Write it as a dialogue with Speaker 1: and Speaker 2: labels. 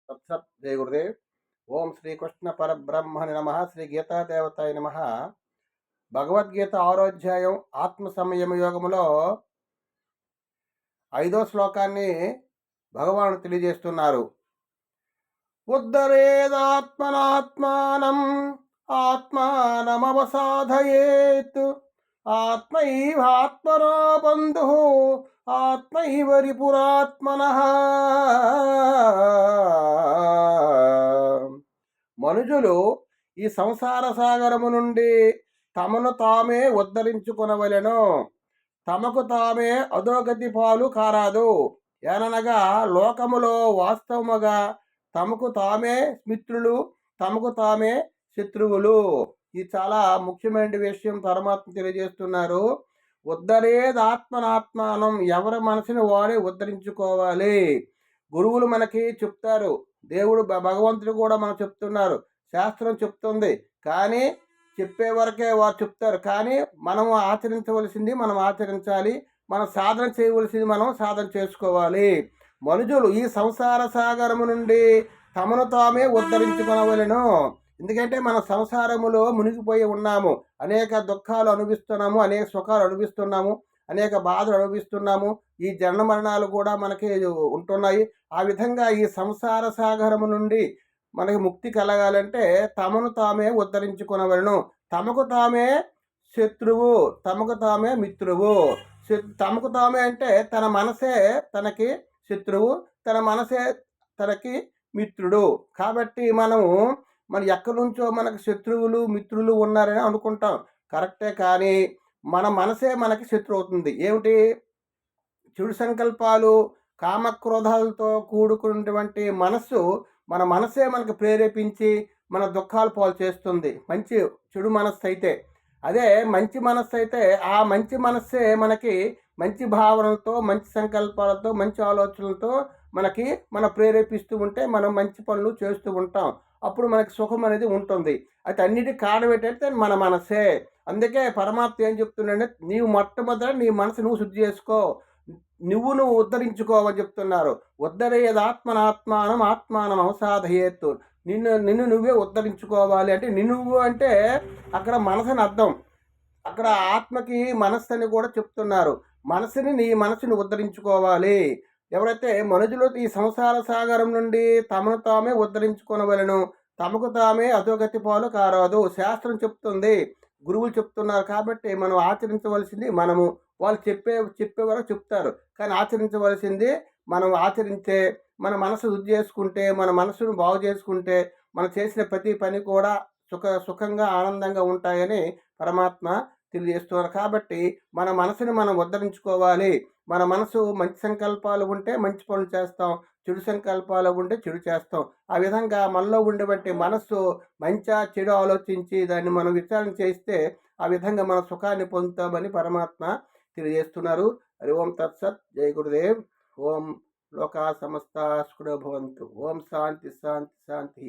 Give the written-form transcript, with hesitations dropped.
Speaker 1: తత్సత్ జయ గురుదేవ్. ఓం శ్రీకృష్ణ పరబ్రహ్మణి నమ. శ్రీ గీతాదేవతాయ నమ. భగవద్గీత 6వ అధ్యాయం ఆత్మ సంయమ యోగములో 5వ శ్లోకాన్ని భగవానుడు తెలియజేస్తున్నారు. ఉద్ధరేదాత్మనాత్మానం ఆత్మానమవసాధయేత్ ఆత్మైవాత్మనో బంధుః ఆత్మైవ రిపురాత్మనః. మనుజులు ఈ సంసార సాగరము నుండి తమను తామే ఉద్ధరించుకొనవలెను, తమకు తామే అధోగతి పాలు కారాదు. ఏననగా లోకములో వాస్తవముగా తమకు తామే మిత్రులు, తమకు తామే శత్రువులు. ఇది చాలా ముఖ్యమైన విషయం పరమాత్మ తెలియజేస్తున్నారు. ఉద్ధరేదాత్మనాత్మానం, ఎవరి మనసుని వాడే ఉద్ధరించుకోవాలి. గురువులు మనకి చెప్తారు, దేవుడు భగవంతుడు కూడా మనకు చెప్తున్నారు, శాస్త్రం చెప్తుంది. కానీ చెప్పే వరకే వారు చెప్తారు, కానీ మనము ఆచరించవలసింది మనం ఆచరించాలి, మనం సాధన చేయవలసింది మనం సాధన చేసుకోవాలి. మనుజులు ఈ సంసార సాగరము నుండి తమను తామే ఉద్ధరించుకొనవలెను. ఎందుకంటే మన సంసారములో మునిగిపోయి ఉన్నాము, అనేక దుఃఖాలు అనుభవిస్తున్నాము, అనేక సుఖాలు అనుభవిస్తున్నాము, అనేక బాధలు అనుభవిస్తున్నాము. ఈ జన్మ మరణాలు కూడా మనకి ఉంటున్నాయి. ఆ విధంగా ఈ సంసార సాగరము నుండి మనకి ముక్తి కలగాలంటే తమను తామే ఉద్ధరించుకొనవలెను. తమకు తామే శత్రువు, తమకు తామే మిత్రువు. తమకు తామే అంటే తన మనసే తనకి శత్రువు, తన మనసే తనకి మిత్రుడు. కాబట్టి మన ఎక్కడి నుంచో మనకు శత్రువులు మిత్రులు ఉన్నారని అనుకుంటాం, కరెక్టే. కానీ మన మనసే మనకి శత్రువు అవుతుంది. ఏమిటి? చెడు సంకల్పాలు, కామక్రోధాలతో కూడుకున్నటువంటి మనస్సు, మన మనసే మనకు ప్రేరేపించి మన దుఃఖాలు పాలు చేస్తుంది. చెడు మనస్సు అయితే. అదే మంచి మనస్సు అయితే ఆ మంచి మనస్సే మనకి మంచి భావనలతో, మంచి సంకల్పాలతో, మంచి ఆలోచనలతో మన ప్రేరేపిస్తూ ఉంటే మనం మంచి పనులు చేస్తూ ఉంటాం. అప్పుడు మనకి సుఖం అనేది ఉంటుంది. అయితే అన్నిటికీ కారణం ఏంటంటే మన మనసే. అందుకే పరమాత్మ ఏం చెప్తున్నాడంటే, నీవు మొట్టమొదట నీ మనసు నువ్వు శుద్ధి చేసుకో, నువ్వు ఉద్ధరించుకోవని చెప్తున్నారు. ఉద్ధరేదాత్మనాత్మానం ఆత్మానం అవసాధయేత్తు. నిన్ను నువ్వే ఉద్ధరించుకోవాలి. అంటే నువ్వు అంటే అక్కడ మనసుని అర్థం, అక్కడ ఆత్మకి మనస్సు అని కూడా చెప్తున్నారు. నీ మనసుని ఉద్ధరించుకోవాలి. ఎవరైతే మనుషులు ఈ సంసార సాగరం నుండి తమను తామే ఉద్ధరించుకొనవలెను, తమకు తామే అధోగతి పాలు కారాదు. శాస్త్రం చెప్తుంది, గురువులు చెప్తున్నారు. కాబట్టి మనం ఆచరించవలసింది వాళ్ళు చెప్పే వరకు చెప్తారు, కానీ ఆచరించవలసింది మనం ఆచరించే, మన మనసు శుద్ధి చేసుకుంటే, మన మనసును బాగు చేసుకుంటే, మనం చేసిన ప్రతి పని కూడా సుఖంగా ఆనందంగా ఉంటాయని పరమాత్మ తెలియజేస్తున్నారు. కాబట్టి మన మనసుని మనం ఉద్ధరించుకోవాలి. మన మనసు మంచి సంకల్పాలు ఉంటే మంచి పనులు చేస్తాం, చెడు సంకల్పాలు ఉంటే చెడు చేస్తాం. ఆ విధంగా మనలో ఉండేటువంటి మనస్సు మంచి చెడు ఆలోచించి దాన్ని మనం విచారణ చేస్తే ఆ విధంగా మన సుఖాన్ని పొందుతామని పరమాత్మ తెలియజేస్తున్నారు. హరి ఓం తత్సత్. జై గురుదేవ్. ఓం లోకా సమస్త సుఖినో భవంతు. ఓం శాంతి శాంతి శాంతి.